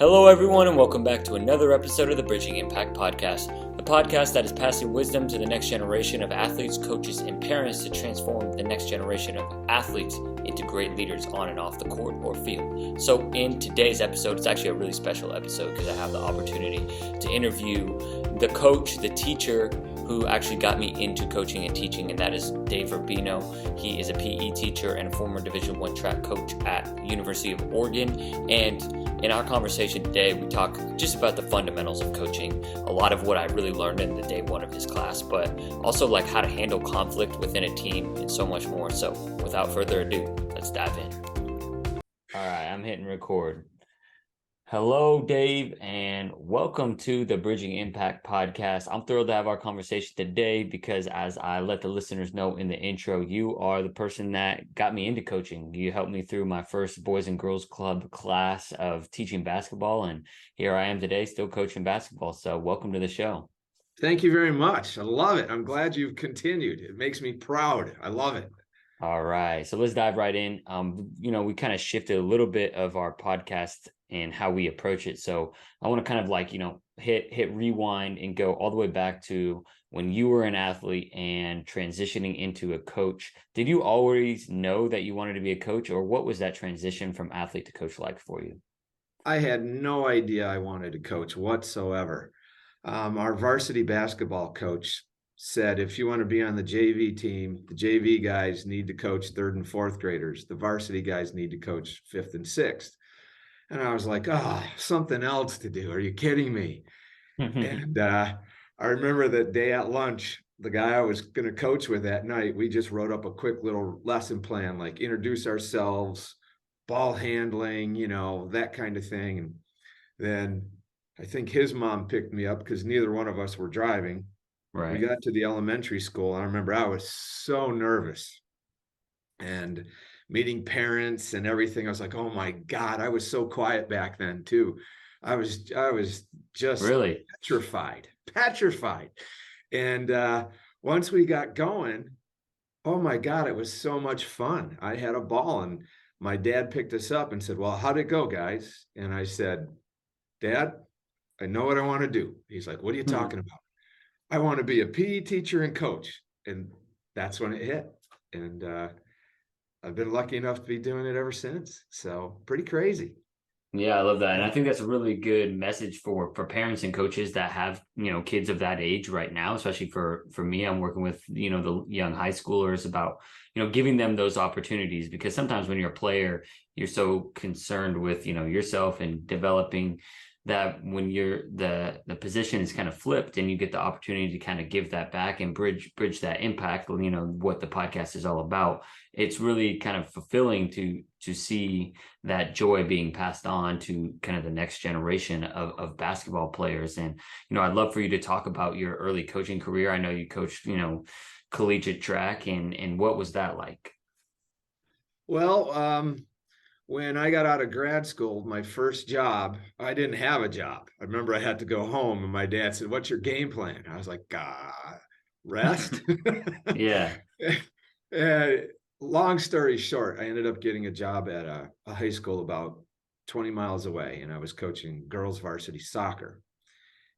Hello, everyone, and welcome back to another episode of the Bridging Impact Podcast, the podcast that is passing wisdom to the next generation of athletes, coaches, and parents to transform the next generation of athletes into great leaders on and off the court or field. So in today's episode, it's actually a really special episode because I have the opportunity to interview the coach, the teacher who actually got me into coaching and teaching, and that is Dave Rubino. He is a PE teacher and a former Division I track coach at the University of Oregon. And in our conversation today, we talk just about the fundamentals of coaching, a lot of what I really learned in the day one of his class, but also like how to handle conflict within a team and so much more. So without further ado, let's dive in. All right, I'm hitting record. Hello, Dave, and welcome to the Bridging Impact Podcast. I'm thrilled to have our conversation today because, as I let the listeners know in the intro, you are the person that got me into coaching. You helped me through my first Boys and Girls Club class of teaching basketball, and here I am today still coaching basketball. So welcome to the show. Thank you very much. I love it. I'm glad you've continued. It makes me proud. I love it. All right, so let's dive right in. We kind of shifted a little bit of our podcast and how we approach it. So I want to kind of hit rewind and go all the way back to when you were an athlete and transitioning into a coach. Did you always know that you wanted to be a coach, or what was that transition from athlete to coach like for you? I had no idea I wanted to coach whatsoever. Our varsity basketball coach said, if you want to be on the JV team, the JV guys need to coach third and fourth graders. The varsity guys need to coach fifth and sixth. And I was like, something else to do. Are you kidding me? And I remember that day at lunch, the guy I was going to coach with that night, we just wrote up a quick little lesson plan, like introduce ourselves, ball handling, that kind of thing. And then I think his mom picked me up because neither one of us were driving. Right. We got to the elementary school. I remember I was so nervous. And meeting parents and everything, I was like, oh my God, I was so quiet back then too. I was just really petrified. And once we got going, oh my God, it was so much fun. I had a ball, and my dad picked us up and said, well, how'd it go, guys? And I said, Dad, I know what I want to do. He's like, what are you talking about? I want to be a PE teacher and coach. And that's when it hit. And I've been lucky enough to be doing it ever since. So pretty crazy. Yeah, I love that. And I think that's a really good message for parents and coaches that have, kids of that age right now, especially for me. I'm working with, the young high schoolers about, giving them those opportunities, because sometimes when you're a player, you're so concerned with, yourself and developing that when you're the position is kind of flipped and you get the opportunity to kind of give that back and bridge that impact, what the podcast is all about. It's really kind of fulfilling to see that joy being passed on to kind of the next generation of basketball players. And, I'd love for you to talk about your early coaching career. I know you coached, collegiate track, and what was that like? Well, when I got out of grad school, my first job, I didn't have a job. I remember I had to go home, and my dad said, what's your game plan? I was like, rest. Yeah. Long story short, I ended up getting a job at a high school about 20 miles away, and I was coaching girls varsity soccer.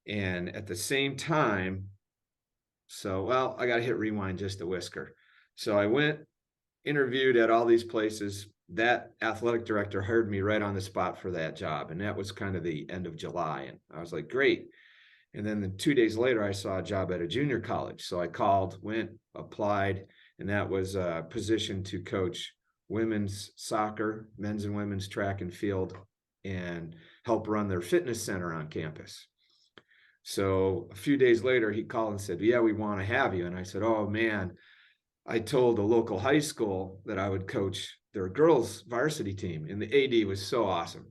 And at the same time, I got to hit rewind just a whisker. So I went, interviewed at all these places. That athletic director hired me right on the spot for that job. And that was kind of the end of July. And I was like, great. And then 2 days later, I saw a job at a junior college. So I called, went, applied, and that was a position to coach women's soccer, men's and women's track and field, and help run their fitness center on campus. So a few days later, he called and said, yeah, we want to have you. And I said, oh man, I told the local high school that I would coach their girls varsity team, and the AD was so awesome.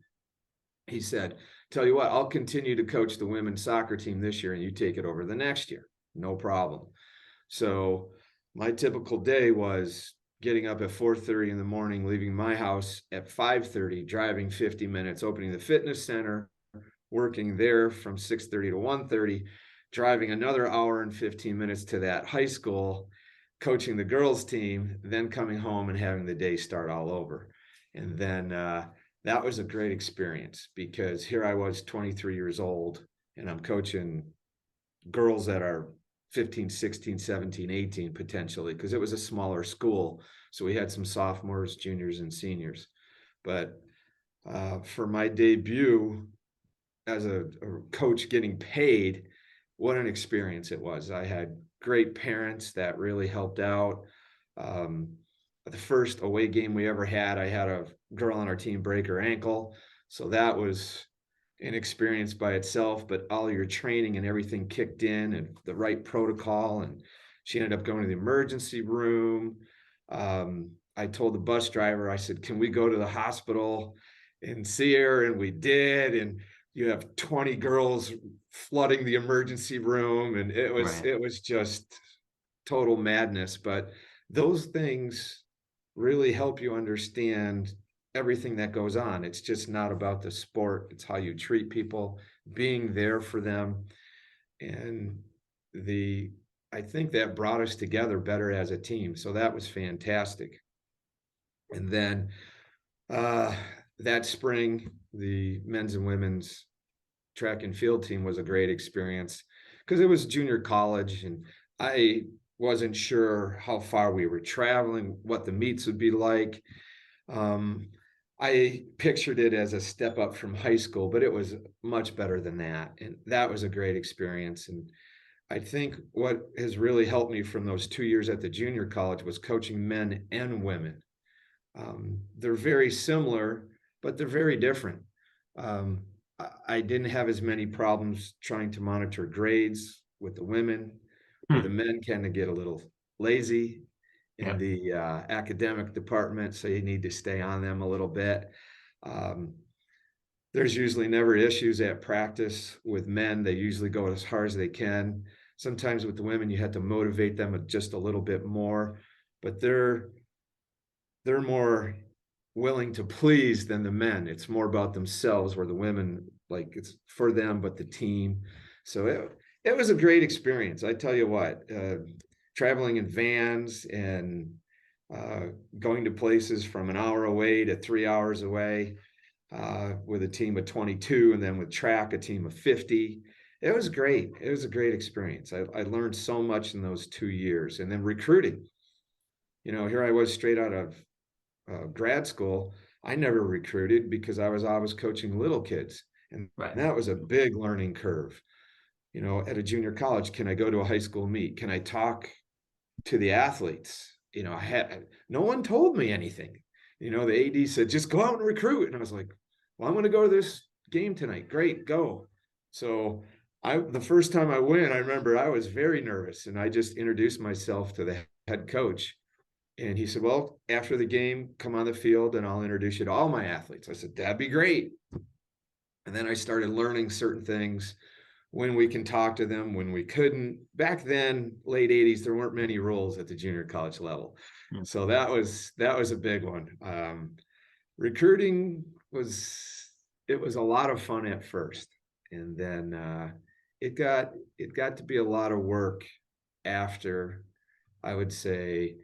He said, tell you what, I'll continue to coach the women's soccer team this year, and you take it over the next year. No problem. So my typical day was getting up at 4:30 in the morning, leaving my house at 5:30, driving 50 minutes, opening the fitness center, working there from 6:30 to 1:30, driving another hour and 15 minutes to that high school, coaching the girls team, then coming home and having the day start all over. And then that was a great experience, because here I was 23 years old and I'm coaching girls that are 15, 16, 17, 18 potentially, because it was a smaller school. So we had some sophomores, juniors, and seniors. But for my debut as a coach getting paid, what an experience it was. I had great parents that really helped out. Um, the first away game we ever had, I had a girl on our team break her ankle. So that was an experience by itself, but all your training and everything kicked in and the right protocol. And she ended up going to the emergency room. I told the bus driver, I said, can we go to the hospital and see her? And we did. And you have 20 girls flooding the emergency room. And Right. it was just total madness. But those things really help you understand everything that goes on. It's just not about the sport. It's how you treat people, being there for them. And I think that brought us together better as a team. So that was fantastic. And then uh, that spring, the men's and women's track and field team was a great experience, because it was junior college and I wasn't sure how far we were traveling, what the meets would be like. Um, I pictured it as a step up from high school, but it was much better than that. And that was a great experience. And I think what has really helped me from those 2 years at the junior college was coaching men and women. They're very similar, but they're very different. Um, I didn't have as many problems trying to monitor grades with the women, where the Hmm. men kind of get a little lazy in Yep. the academic department, so you need to stay on them a little bit. Um, there's usually never issues at practice with men. They usually go as hard as they can. Sometimes with the women, you have to motivate them just a little bit more, but they're more willing to please than the men. It's more about themselves, where the women, like, it's for them, but the team. So it was a great experience. I tell you what, traveling in vans and uh, going to places from an hour away to 3 hours away with a team of 22, and then with track, a team of 50. It was great. It was a great experience. I learned so much in those 2 years. And then recruiting. Here I was straight out of grad school. I never recruited because I was always coaching little kids. And Right. that was a big learning curve. At a junior college, can I go to a high school meet? Can I talk to the athletes? No one told me anything. The AD said, just go out and recruit. And I was like, well, I'm going to go to this game tonight. Great, go. So the first time I went, I remember I was very nervous, and I just introduced myself to the head coach. And he said, well, after the game, come on the field and I'll introduce you to all my athletes. I said, that'd be great. And then I started learning certain things, when we can talk to them, when we couldn't. Back then, late 80s, there weren't many rules at the junior college level. Hmm. So that was a big one. Recruiting it was a lot of fun at first. And then it got to be a lot of work after, I would say,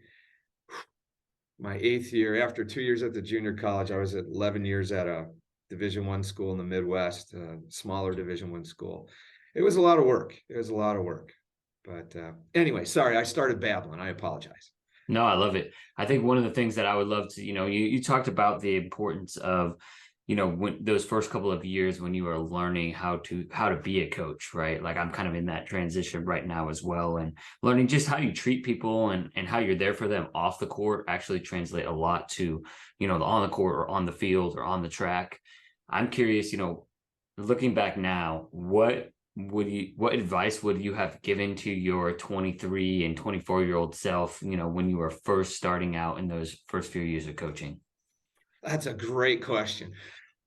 my 8th year. After 2 years at the junior college, I was at 11 years at a Division I school in the Midwest, a smaller Division I school. It was a lot of work. It was a lot of work. But anyway, sorry, I started babbling. I apologize. No, I love it. I think one of the things that I would love to, you talked about the importance of, when those first couple of years when you are learning how to be a coach, right? Like I'm kind of in that transition right now as well, and learning just how you treat people and how you're there for them off the court actually translate a lot to, on the court or on the field or on the track. I'm curious, looking back now, what advice would you have given to your 23 and 24-year-old self, when you were first starting out in those first few years of coaching? That's a great question.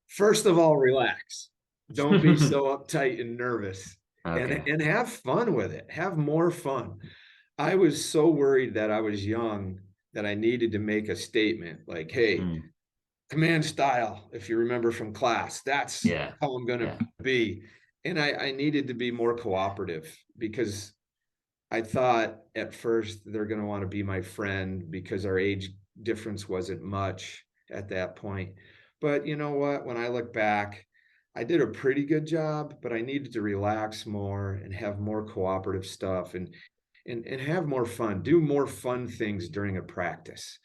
First of all, relax. Don't be so uptight and nervous, Okay. and have fun with it. Have more fun. I was so worried that I was young, that I needed to make a statement like, hey, Mm. command style, if you remember from class, that's Yeah. how I'm going to Yeah. be. And I needed to be more cooperative, because I thought at first they're going to want to be my friend, because our age difference wasn't much at that point. But you know what? When I look back, I did a pretty good job, but I needed to relax more and have more cooperative stuff and have more fun, do more fun things during a practice.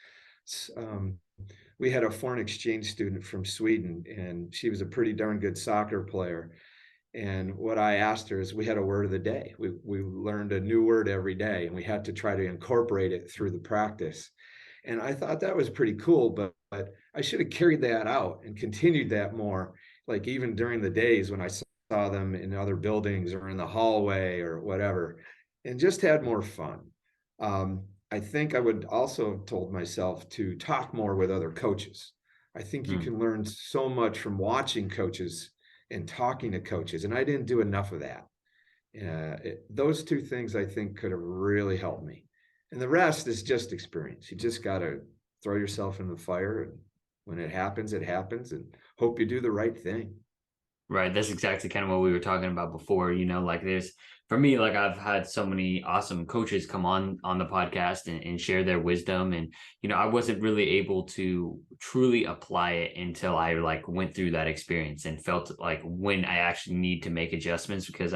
We had a foreign exchange student from Sweden, and she was a pretty darn good soccer player. And what I asked her is, we had a word of the day. We learned a new word every day, and we had to try to incorporate it through the practice. And I thought that was pretty cool, but I should have carried that out and continued that more, like even during the days when I saw them in other buildings or in the hallway or whatever, and just had more fun. I think I would also have told myself to talk more with other coaches. I think you can learn so much from watching coaches and talking to coaches, and I didn't do enough of that. Those two things I think could have really helped me. And the rest is just experience. You just got to throw yourself in the fire, and when it happens, and hope you do the right thing. Right. That's exactly kind of what we were talking about before. Like for me, like I've had so many awesome coaches come on the podcast and share their wisdom. And, I wasn't really able to truly apply it until I like went through that experience and felt like when I actually need to make adjustments, because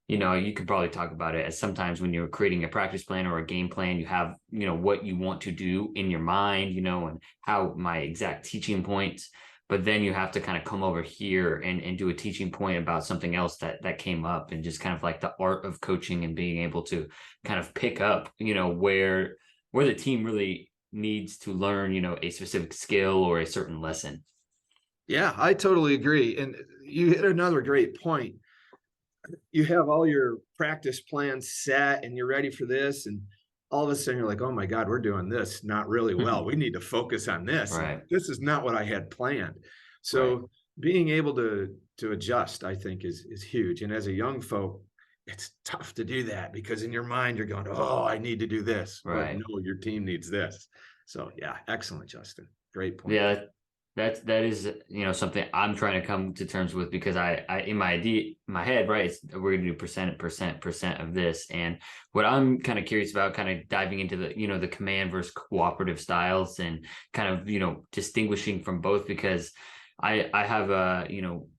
you could probably talk about it as sometimes when you're creating a practice plan or a game plan, you have, what you want to do in your mind, and how my exact teaching points. But then you have to kind of come over here and do a teaching point about something else that came up, and just kind of like the art of coaching and being able to kind of pick up, where the team really needs to learn, a specific skill or a certain lesson. Yeah, I totally agree. And you hit another great point. You have all your practice plans set and you're ready for this. And all of a sudden you're like, oh my God, we're doing this not really well. We need to focus on this. Right. And this is not what I had planned. So right. being able to adjust, I think is huge. And as a young folk, it's tough to do that because in your mind you're going, oh, I need to do this. Right. But no, your team needs this. So yeah, excellent, Justin. Great point. Yeah, that is something I'm trying to come to terms with, because I in my head, right, we're gonna do percent of this. And what I'm kind of curious about, kind of diving into the the command versus cooperative styles, and kind of distinguishing from both, because I have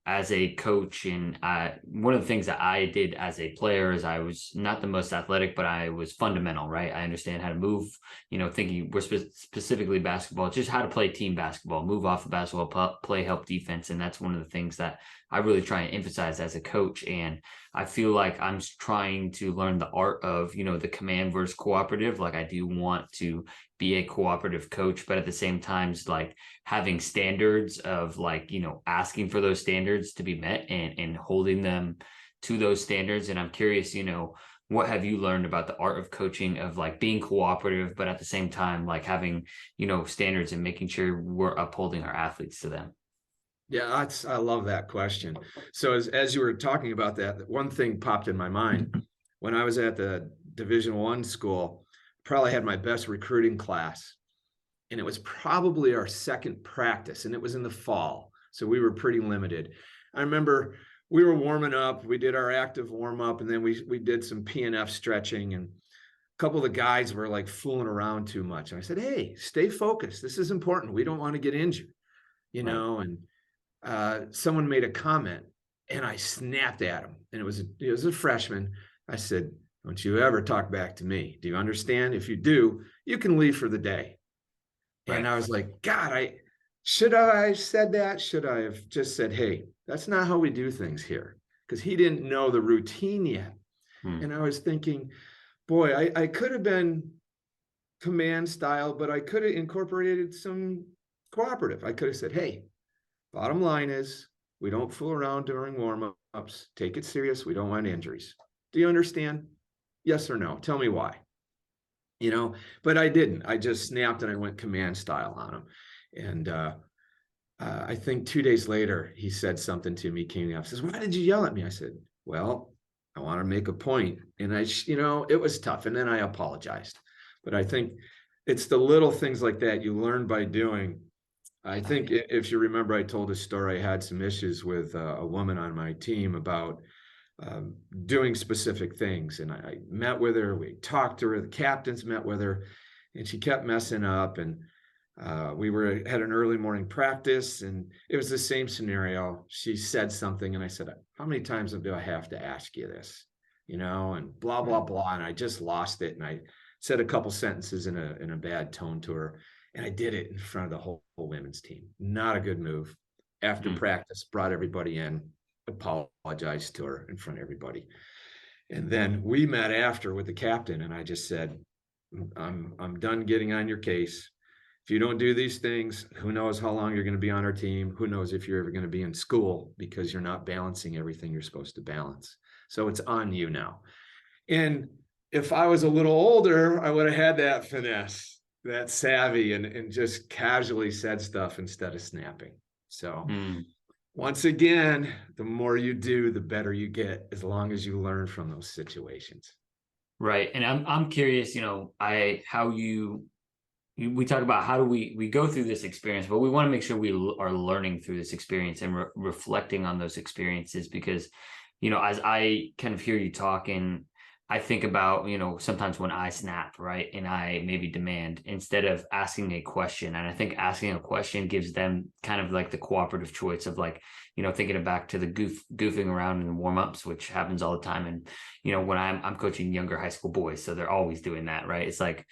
as a coach, and one of the things that I did as a player is I was not the most athletic, but I was fundamental, right? I understand how to move, thinking we're specifically basketball, just how to play team basketball, move off the basketball, play help defense. And that's one of the things that I really try and emphasize as a coach. And I feel like I'm trying to learn the art of, the command versus cooperative. Like I do want to be a cooperative coach, but at the same time, like having standards of like, asking for those standards to be met and holding them to those standards. And I'm curious, what have you learned about the art of coaching, of like being cooperative, but at the same time, like having, standards and making sure we're upholding our athletes to them? Yeah, I love that question. So as you were talking about that, one thing popped in my mind. When I was at the Division I school, probably had my best recruiting class. And it was probably our second practice, and it was in the fall. So we were pretty limited. I remember we were warming up. We did our active warm up, and then we did some PNF stretching, and a couple of the guys were like fooling around too much. And I said, hey, stay focused. This is important. We don't want to get injured, right. And someone made a comment, and I snapped at him, and it was a freshman. I said, don't you ever talk back to me. Do you understand? If you do, you can leave for the day. Right. And I was like, God, should I have said that? Should I have just said, hey, that's not how we do things here? Because he didn't know the routine yet. And I was thinking, boy, I could have been command style, but I could have incorporated some cooperative. I could have said, hey, bottom line is we don't fool around during warm-ups. Take it serious. We don't want injuries. Do you understand? Yes or no? Tell me why. But I didn't. I just snapped and I went command style on him. And I think 2 days later, he said something to me, came up, says, why did you yell at me? I said, well, I want to make a point. And it was tough. And then I apologized. But I think it's the little things like that you learn by doing. I think if you remember, I told a story, I had some issues with a woman on my team about doing specific things. And I met with her, we talked to her, the captains met with her, and she kept messing up. And We had an early morning practice, and it was the same scenario. She said something, and I said, "How many times do I have to ask you this?" And blah blah blah. And I just lost it, and I said a couple sentences in a bad tone to her, and I did it in front of the whole women's team. Not a good move. After practice, brought everybody in, apologized to her in front of everybody, and then we met after with the captain, and I just said, I'm done getting on your case. If you don't do these things, who knows how long you're going to be on our team? Who knows if you're ever going to be in school, because you're not balancing everything you're supposed to balance. So it's on you now. And if I was a little older, I would have had that finesse, that savvy, and just casually said stuff instead of snapping. So once again, the more you do, the better you get, as long as you learn from those situations. Right. And I'm curious, we talk about how do we go through this experience, but we want to make sure we are learning through this experience and reflecting on those experiences, because, as I kind of hear you talking, I think about, sometimes when I snap, right, and I maybe demand instead of asking a question. And I think asking a question gives them kind of like the cooperative choice of, like, thinking back to the goofing around in warm-ups, which happens all the time. And, when I'm coaching younger high school boys, so they're always doing that, right? It's like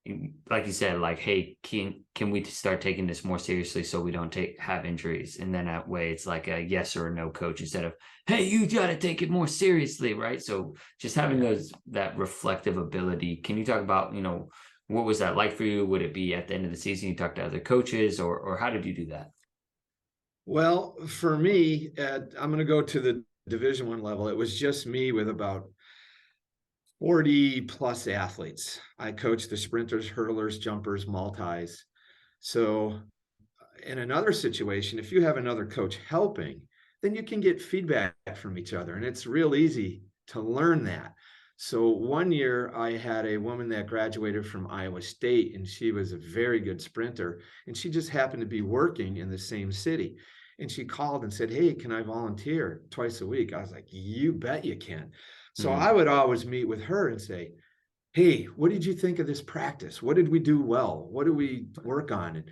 you said, like, hey, can we start taking this more seriously so we don't have injuries? And then that way it's like a yes or a no coach, instead of, hey, you got to take it more seriously, right? So just having that reflective ability. Can you talk about, what was that like for you? Would it be at the end of the season you talked to other coaches, or how did you do that? Well, for me, I'm going to go to the Division I level. It was just me with about 40 plus athletes. I coached the sprinters, hurdlers, jumpers, multis. So in another situation, if you have another coach helping, then you can get feedback from each other. And it's real easy to learn that. So one year I had a woman that graduated from Iowa State, and she was a very good sprinter, and she just happened to be working in the same city. And she called and said, "Hey, can I volunteer twice a week?" I was like, "You bet you can." So I would always meet with her and say, "Hey, what did you think of this practice? What did we do well? What did we work on?"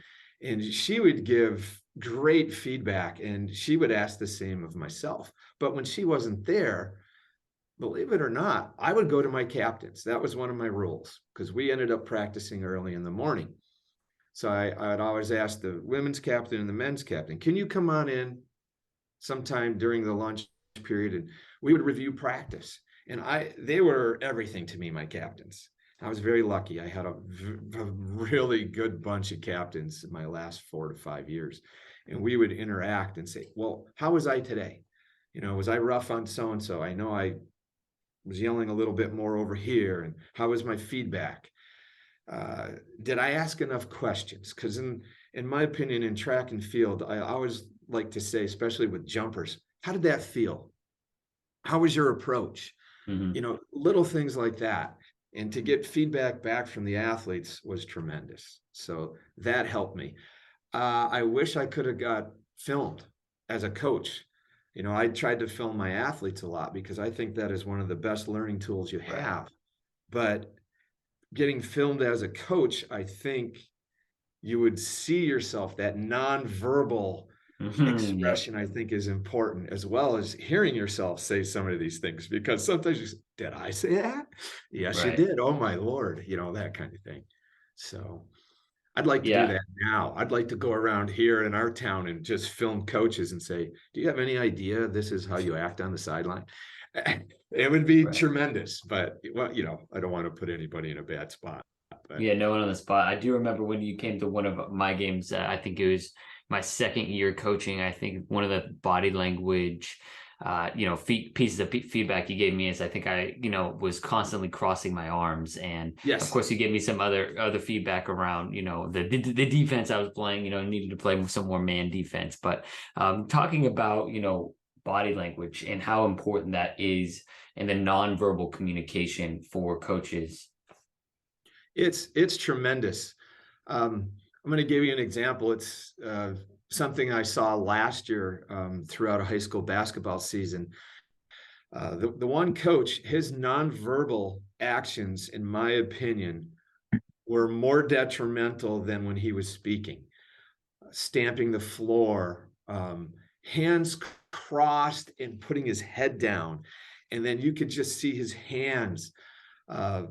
And she would give great feedback, and she would ask the same of myself. But when she wasn't there, believe it or not, I would go to my captains. That was one of my rules, because we ended up practicing early in the morning. So I'd always ask the women's captain and the men's captain, "Can you come on in sometime during the lunch period?" And we would review practice. And they were everything to me, my captains. I was very lucky. I had a really good bunch of captains in my last 4 to 5 years. And we would interact and say, "Well, how was I today? Was I rough on so-and-so? I know I was yelling a little bit more over here. And how was my feedback? Did I ask enough questions?" Because in my opinion, in track and field, I always like to say, especially with jumpers, how did that feel? How was your approach? Little things like that. And to get feedback back from the athletes was tremendous. So that helped me. I wish I could have got filmed as a coach. I tried to film my athletes a lot, because I think that is one of the best learning tools you have. But getting filmed as a coach, I think you would see yourself, that nonverbal expression, I think, is important, as well as hearing yourself say some of these things, because sometimes you say, "Did I say that?" "Yes, you did. Oh my Lord," that kind of thing. So I'd like to do that now. I'd like to go around here in our town and just film coaches and say, "Do you have any idea this is how you act on the sideline?" It would be tremendous, but I don't want to put anybody in a bad spot. But Yeah, no one on the spot. I do remember when you came to one of my games. I think it was my second year coaching. I think one of the body language, pieces of feedback you gave me is, I think I, was constantly crossing my arms, and of course you gave me some other feedback around, the defense I was playing. Needed to play some more man defense. But talking about, body language and how important that is in the nonverbal communication for coaches. It's tremendous. I'm going to give you an example. It's something I saw last year throughout a high school basketball season. The one coach, his nonverbal actions, in my opinion, were more detrimental than when he was speaking. Stamping the floor, hands crossed and putting his head down. And then you could just see his hands uh,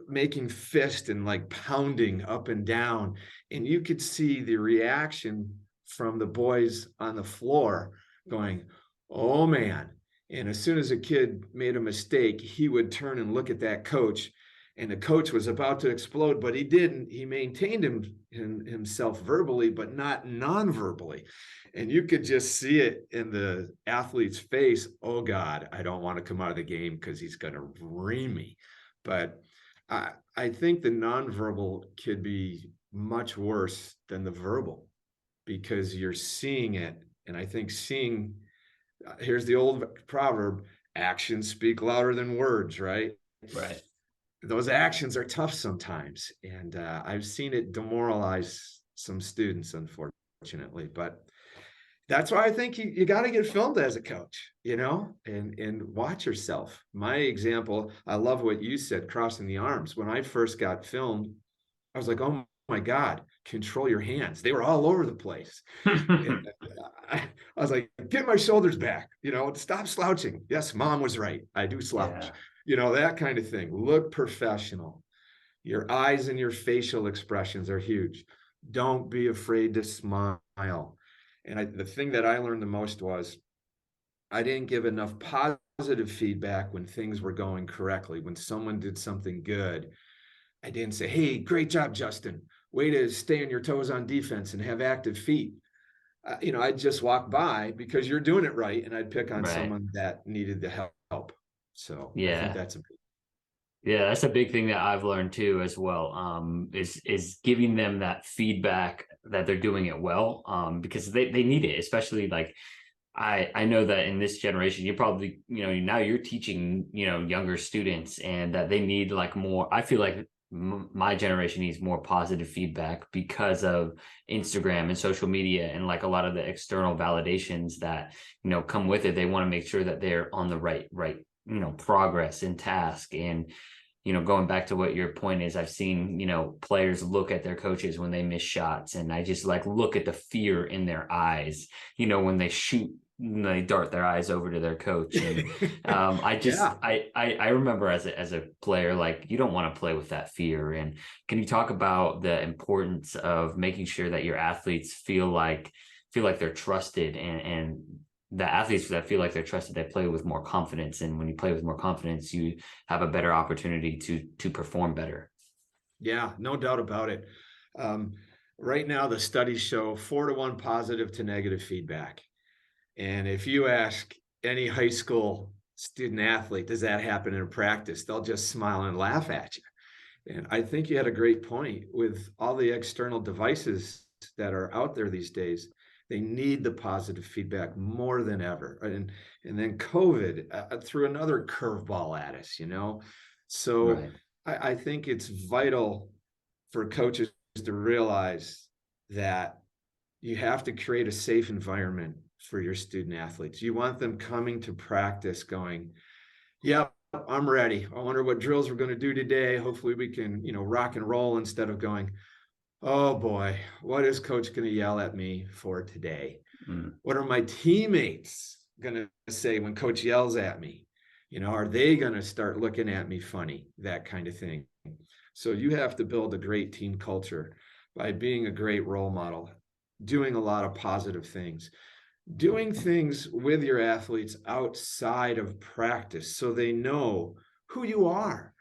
making fist and like pounding up and down. And you could see the reaction from the boys on the floor going, oh man. And as soon as a kid made a mistake, he would turn and look at that coach. And the coach was about to explode, but he didn't. He maintained himself verbally, but not non-verbally. And you could just see it in the athlete's face. Oh God, I don't want to come out of the game because he's going to ream me. But I think the nonverbal could be much worse than the verbal because you're seeing it. And I think here's the old proverb, actions speak louder than words, right? Right. Those actions are tough sometimes. And I've seen it demoralize some students, unfortunately. But that's why I think you got to get filmed as a coach, and watch yourself. My example, I love what you said, crossing the arms. When I first got filmed, I was like, oh my God, control your hands. They were all over the place. And I was like, get my shoulders back, stop slouching. Yes, mom was right. I do slouch, that kind of thing. Look professional. Your eyes and your facial expressions are huge. Don't be afraid to smile. And the thing that I learned the most was I didn't give enough positive feedback when things were going correctly. When someone did something good, I didn't say, hey, great job, Justin. Way to stay on your toes on defense and have active feet. I'd just walk by because you're doing it right. And I'd pick on someone that needed the help. So I think that's a big. Yeah, that's a big thing that I've learned too as well. Is giving them that feedback that they're doing it well. Because they need it, especially like I know that in this generation, you probably, now you're teaching, younger students and that they need like more. I feel like my generation needs more positive feedback because of Instagram and social media and like a lot of the external validations that, come with it. They want to make sure that they're on the right, progress and task. And, going back to what your point is, I've seen, players look at their coaches when they miss shots. And I just like look at the fear in their eyes, when they shoot, they dart their eyes over to their coach. And I remember as a player, like you don't want to play with that fear. And can you talk about the importance of making sure that your athletes feel like they're trusted and the athletes that feel like they're trusted, they play with more confidence. And when you play with more confidence, you have a better opportunity to perform better. Yeah, no doubt about it. Right now, the studies show 4-to-1 positive to negative feedback. And if you ask any high school student athlete, does that happen in practice? They'll just smile and laugh at you. And I think you had a great point with all the external devices that are out there these days. They need the positive feedback more than ever. And then COVID threw another curveball at us, So right. I think it's vital for coaches to realize that you have to create a safe environment for your student athletes. You want them coming to practice going, yeah, I'm ready. I wonder what drills we're going to do today. Hopefully we can, rock and roll instead of going, oh boy, what is coach going to yell at me for today? What are my teammates going to say when coach yells at me? Are they going to start looking at me funny? That kind of thing. So you have to build a great team culture by being a great role model, doing a lot of positive things, doing things with your athletes outside of practice so they know who you are.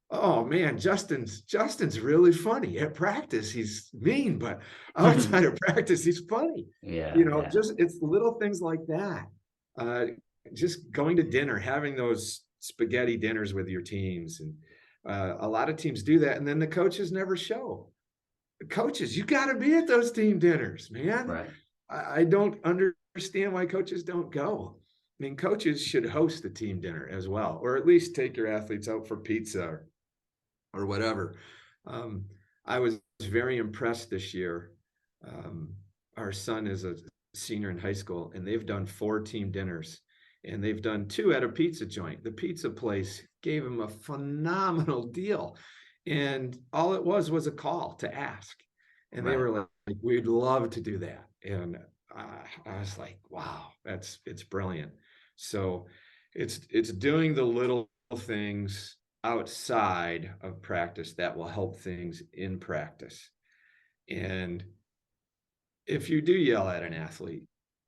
Oh man, Justin's really funny at practice. He's mean, but outside of practice, he's funny. Just it's little things like that. Just going to dinner, having those spaghetti dinners with your teams. And a lot of teams do that. And then the coaches never show. The coaches, you got to be at those team dinners, man. Right. I don't understand why coaches don't go. I mean, coaches should host the team dinner as well, or at least take your athletes out for pizza or whatever. I was very impressed this year. Our son is a senior in high school, and they've done 4 team dinners, and they've done 2 at a pizza joint. The pizza place gave him a phenomenal deal. And all it was a call to ask. And they Right. were like, we'd love to do that. And I was like, wow, it's brilliant. So it's doing the little things outside of practice that will help things in practice. And if you do yell at an athlete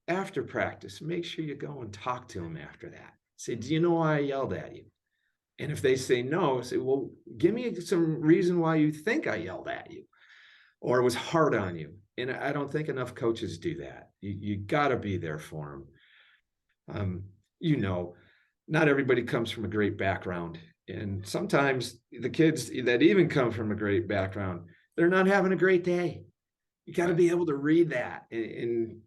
after practice, make sure you go and talk to them after that. Say, do you know why I yelled at you? And if they say no, say, well, give me some reason why you think I yelled at you or was hard on you. And I don't think enough coaches do that. You got to be there for them. You know, not everybody comes from a great background. And sometimes the kids that even come from a great background, they're not having a great day. You got to be able to read that. And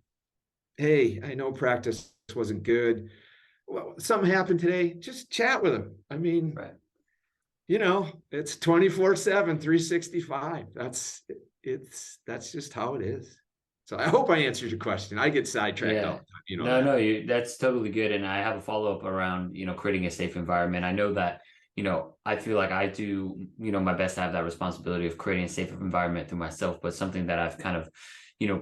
hey, I know practice wasn't good. Well, something happened today. Just chat with them. I mean, Right. you know, it's 24/7, 365. That's just how it is. So I hope I answered your question. I get sidetracked all Yeah. the time, you know No, that. no, that's totally good. And I have a follow-up around, creating a safe environment. I know that, I feel like I do, my best to have that responsibility of creating a safe environment through myself, but something that I've kind of,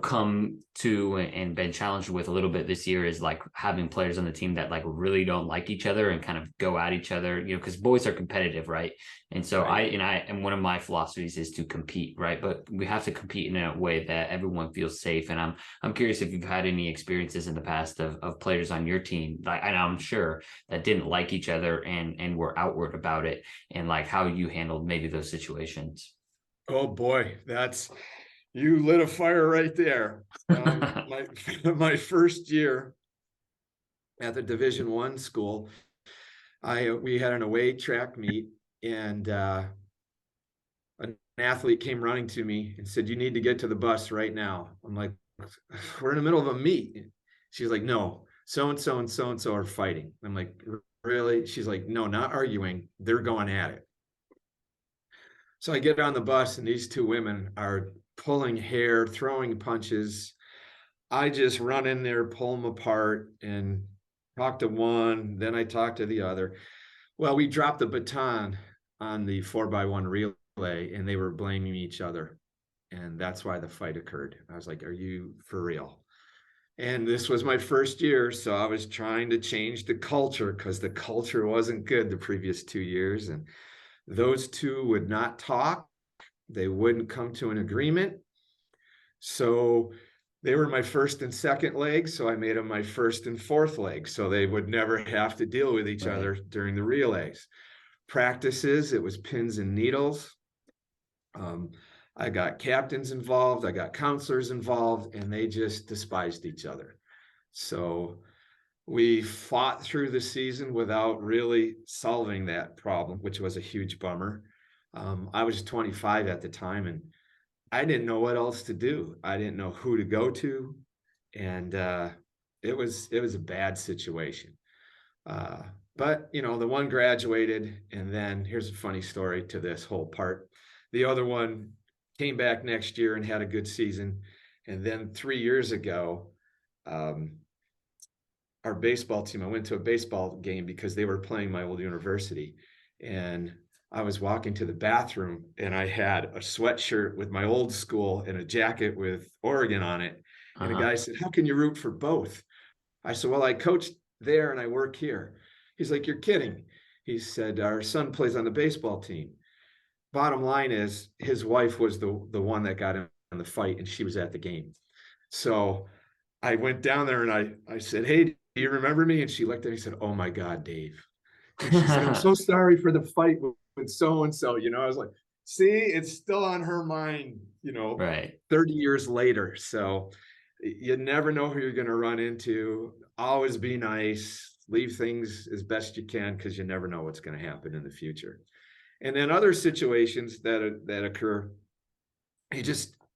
come to and been challenged with a little bit this year is like having players on the team that like really don't like each other and kind of go at each other, because boys are competitive, right? And so Right. and one of my philosophies is to compete, right? But we have to compete in a way that everyone feels safe. And I'm curious if you've had any experiences in the past of players on your team, like, and I'm sure that didn't like each other and were outward about it, and like how you handled maybe those situations. Oh boy, you lit a fire right there. My my first year at the Division I school, we had an away track meet, and an athlete came running to me and said, "You need to get to the bus right now." I'm like, "We're in the middle of a meet." She's like, "No, so and so and so and so are fighting." I'm like, "Really?" She's like, "No, not arguing. They're going at it." So I get on the bus, and these two women are pulling hair, throwing punches. I just run in there, pull them apart, and talk to one. Then I talk to the other. Well, we dropped the baton on the 4x1 relay, and they were blaming each other. And that's why the fight occurred. I was like, "Are you for real?" And this was my first year. So I was trying to change the culture because the culture wasn't good the previous 2 years. And those two would not talk, they wouldn't come to an agreement. So they were my first and second leg. So I made them my first and fourth leg. So they would never have to deal with each Right. other during the relays. Practices, it was pins and needles. Um, I got captains involved, I got counselors involved, and they just despised each other. So we fought through the season without really solving that problem, which was a huge bummer. I was 25 at the time, and I didn't know what else to do. I didn't know who to go to, and it was a bad situation. Uh, but the one graduated, and then here's a funny story to this whole part. The other one came back next year and had a good season, and then 3 years ago, um, our baseball team, I went to a baseball game because they were playing my old university, and I was walking to the bathroom, and I had a sweatshirt with my old school and a jacket with Oregon on it. And the Uh-huh. guy said, "How can you root for both?" I said, "Well, I coached there and I work here." He's like, "You're kidding." He said, "Our son plays on the baseball team." Bottom line is his wife was the one that got in the fight, and she was at the game. So I went down there and I said, "Hey, do you remember me?" And she looked at me and said, "Oh my God, Dave." And she said, "I'm so sorry for the fight with so and so." I was like, see, it's still on her mind, Right. 30 years later. So you never know who you're going to run into. Always be nice, leave things as best you can, because you never know what's going to happen in the future. And then other situations that occur,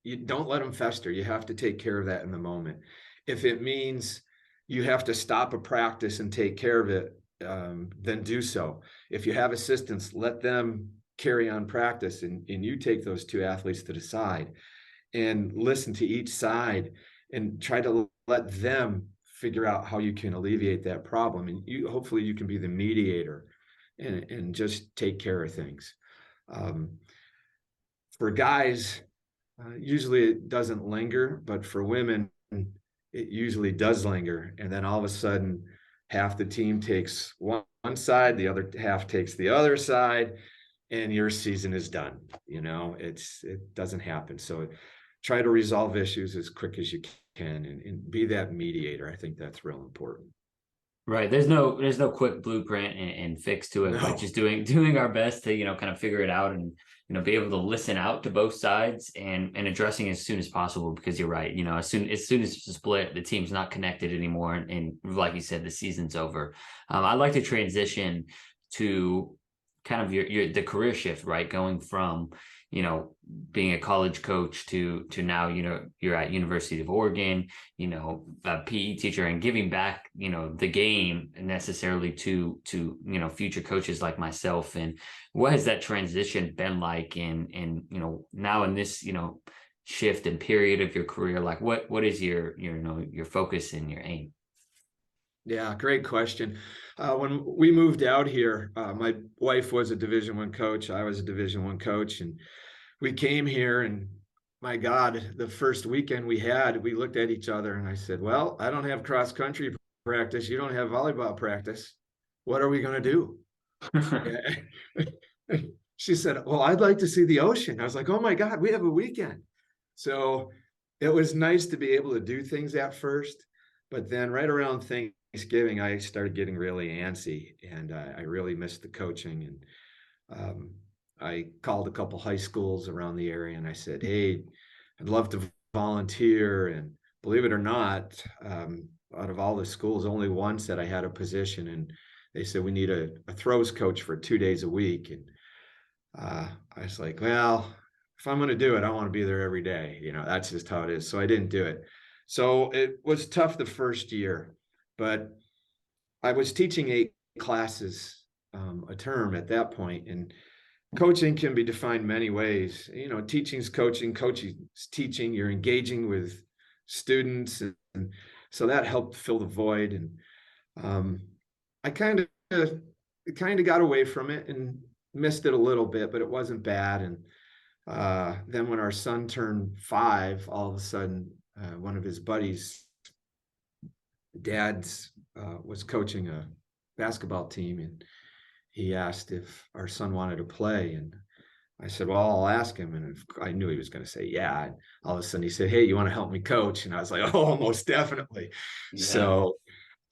you don't let them fester. You have to take care of that in the moment. If it means you have to stop a practice and take care of it, then do so. If you have assistants, let them carry on practice, and you take those two athletes to the side and listen to each side and try to let them figure out how you can alleviate that problem. And hopefully you can be the mediator and just take care of things. Um, For guys, usually it doesn't linger, but for women, it usually does linger. And then all of a sudden, half the team takes one side, the other half takes the other side, and your season is done. It doesn't happen. So try to resolve issues as quick as you can and be that mediator. I think that's real important. Right. There's no quick blueprint and fix to it, No. but just doing our best to, kind of figure it out and, be able to listen out to both sides and addressing as soon as possible, because you're right. As soon as it's split, the team's not connected anymore. And like you said, the season's over. I'd like to transition to kind of the career shift, right? Going from, being a college coach to now, you're at University of Oregon, a PE teacher, and giving back, the game necessarily to, future coaches like myself. And what has that transition been like? And, now in this, shift and period of your career, like what is your focus and your aim? Yeah, great question. When we moved out here, my wife was a Division I coach. I was a Division I coach, and we came here, and my God, the first weekend we looked at each other, and I said, well, I don't have cross country practice. You don't have volleyball practice. What are we going to do? She said, well, I'd like to see the ocean. I was like, oh my God, we have a weekend. So it was nice to be able to do things at first, but then right around Thanksgiving, I started getting really antsy, and I really missed the coaching. And I called a couple high schools around the area, and I said, hey, I'd love to volunteer. And believe it or not, out of all the schools, only one said I had a position, and they said we need a throws coach for 2 days a week. And I was like, well, if I'm going to do it, I want to be there every day. That's just how it is. So I didn't do it. So it was tough the first year, but I was teaching 8 classes a term at that point. And coaching can be defined many ways. Teaching's coaching, coaching's teaching. You're engaging with students. And so that helped fill the void. And I kind of got away from it and missed it a little bit, but it wasn't bad. And then when our son turned 5, all of a sudden, one of his buddies' dads was coaching a basketball team, and he asked if our son wanted to play. And I said, well, I'll ask him. And I knew he was going to say, yeah. And all of a sudden he said, hey, you want to help me coach? And I was like, oh, most definitely. Yeah. So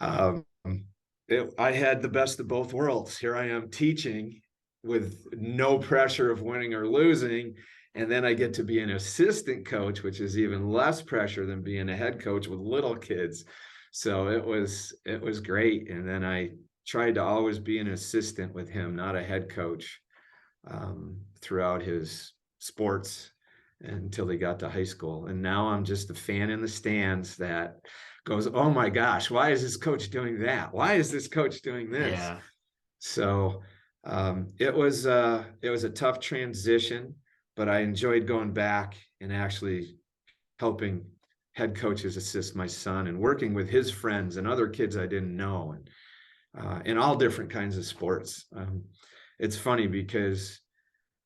I had the best of both worlds. Here I am teaching with no pressure of winning or losing. And then I get to be an assistant coach, which is even less pressure than being a head coach with little kids. So it was great. And then I tried to always be an assistant with him, not a head coach, throughout his sports until he got to high school. And now I'm just a fan in the stands that goes, oh my gosh, why is this coach doing that? Why is this coach doing this? Yeah. So it was a tough transition, but I enjoyed going back and actually helping head coaches assist my son and working with his friends and other kids I didn't know, and in all different kinds of sports. It's funny because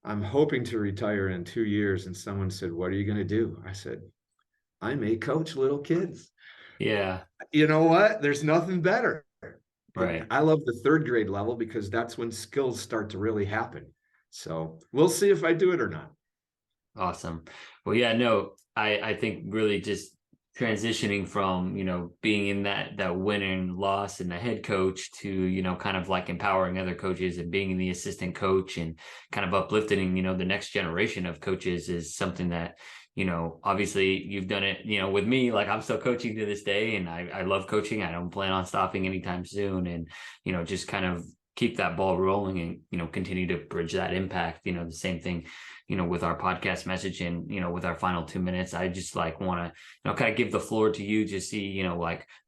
I'm hoping to retire in 2 years, and someone said, what are you going to do? I said, I may coach little kids. Yeah. You know what? There's nothing better. Right. I love the 3rd grade level because that's when skills start to really happen. So we'll see if I do it or not. Awesome. Well, yeah, no, I think really just transitioning from, being in that win and loss and the head coach to, kind of like empowering other coaches and being the assistant coach and kind of uplifting, the next generation of coaches is something that, obviously you've done it, with me. Like, I'm still coaching to this day, and I love coaching. I don't plan on stopping anytime soon. And, just kind of keep that ball rolling and, continue to bridge that impact, the same thing, with our podcast message and, with our final 2 minutes. I just want to, kind of give the floor to you to see,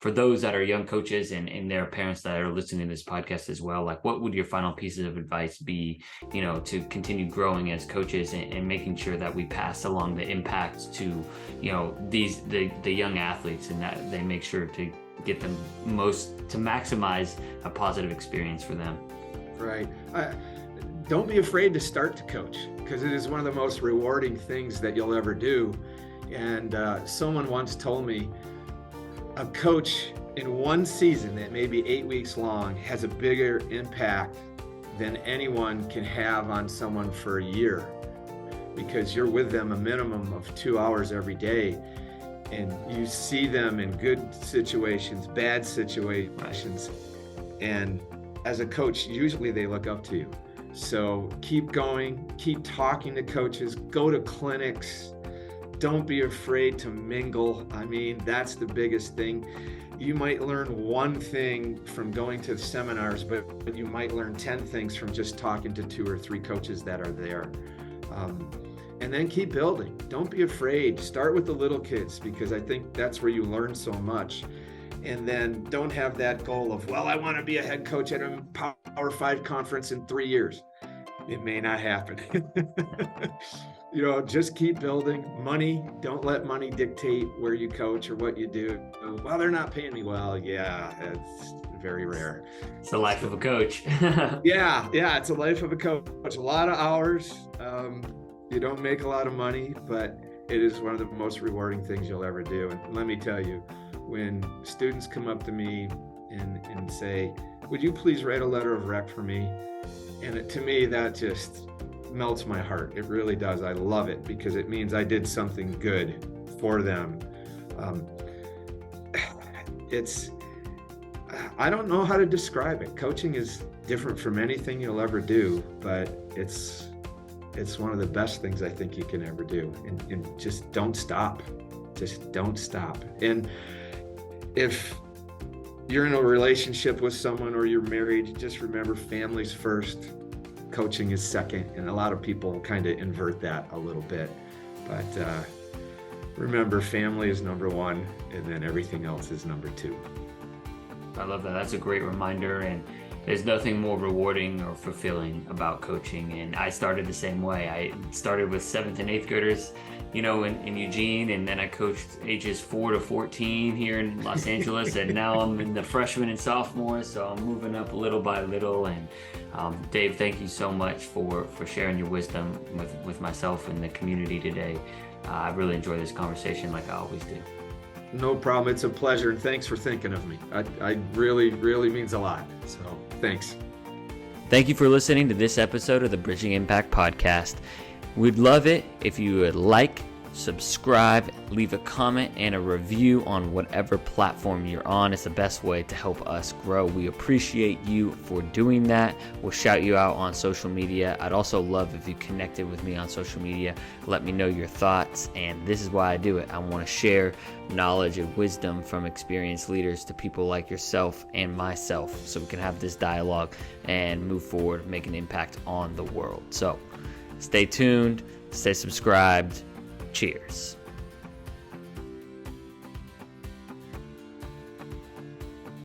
for those that are young coaches and their parents that are listening to this podcast as well, what would your final pieces of advice be, to continue growing as coaches and making sure that we pass along the impacts to, the young athletes, and that they make sure to get them to maximize a positive experience for them. Right. don't be afraid to start to coach, because it is one of the most rewarding things that you'll ever do. And someone once told me a coach in one season that may be 8 weeks long has a bigger impact than anyone can have on someone for a year, because you're with them a minimum of 2 hours every day, and you see them in good situations, bad situations, and as a coach, usually they look up to you. So keep going, keep talking to coaches, go to clinics, don't be afraid to mingle. I mean, that's the biggest thing. You might learn one thing from going to seminars, but you might learn 10 things from just talking to 2 or 3 coaches that are there. And then keep building. Don't be afraid. Start with the little kids, because I think that's where you learn so much. And then don't have that goal of, well, I want to be a head coach at a Power 5 conference in 3 years. It may not happen. Just keep building. Money, don't let money dictate where you coach or what you do. Well, they're not paying me well. Yeah, it's very rare. It's the life of a coach. Yeah, it's a life of a coach. A lot of hours. You don't make a lot of money, but it is one of the most rewarding things you'll ever do. And let me tell you, when students come up to me and say, would you please write a letter of rec for me? And to me, that just melts my heart. It really does. I love it, because it means I did something good for them. I don't know how to describe it. Coaching is different from anything you'll ever do, but it's one of the best things I think you can ever do. And just don't stop. Just don't stop. And if you're in a relationship with someone or you're married, just remember, family's first, coaching is second. And a lot of people kind of invert that a little bit. But remember, family is number one, and then everything else is number 2. I love that. That's a great reminder. And there's nothing more rewarding or fulfilling about coaching. And I started the same way. I started with 7th and 8th graders, in Eugene, and then I coached ages 4 to 14 here in Los Angeles, and now I'm in the freshman and sophomore, so I'm moving up little by little. And Dave, thank you so much for sharing your wisdom with myself and the community today. I really enjoyed this conversation, like I always do. No problem. It's a pleasure, and thanks for thinking of me. I really, really means a lot. So thanks. Thank you for listening to this episode of the Bridging Impact Podcast. We'd love it if you would like, subscribe, leave a comment and a review on whatever platform you're on. It's the best way to help us grow. We appreciate you for doing that. We'll shout you out on social media. I'd also love if you connected with me on social media. Let me know your thoughts. And this is why I do it. I want to share knowledge and wisdom from experienced leaders to people like yourself and myself, so we can have this dialogue and move forward, make an impact on the world. So stay tuned, stay subscribed. Cheers.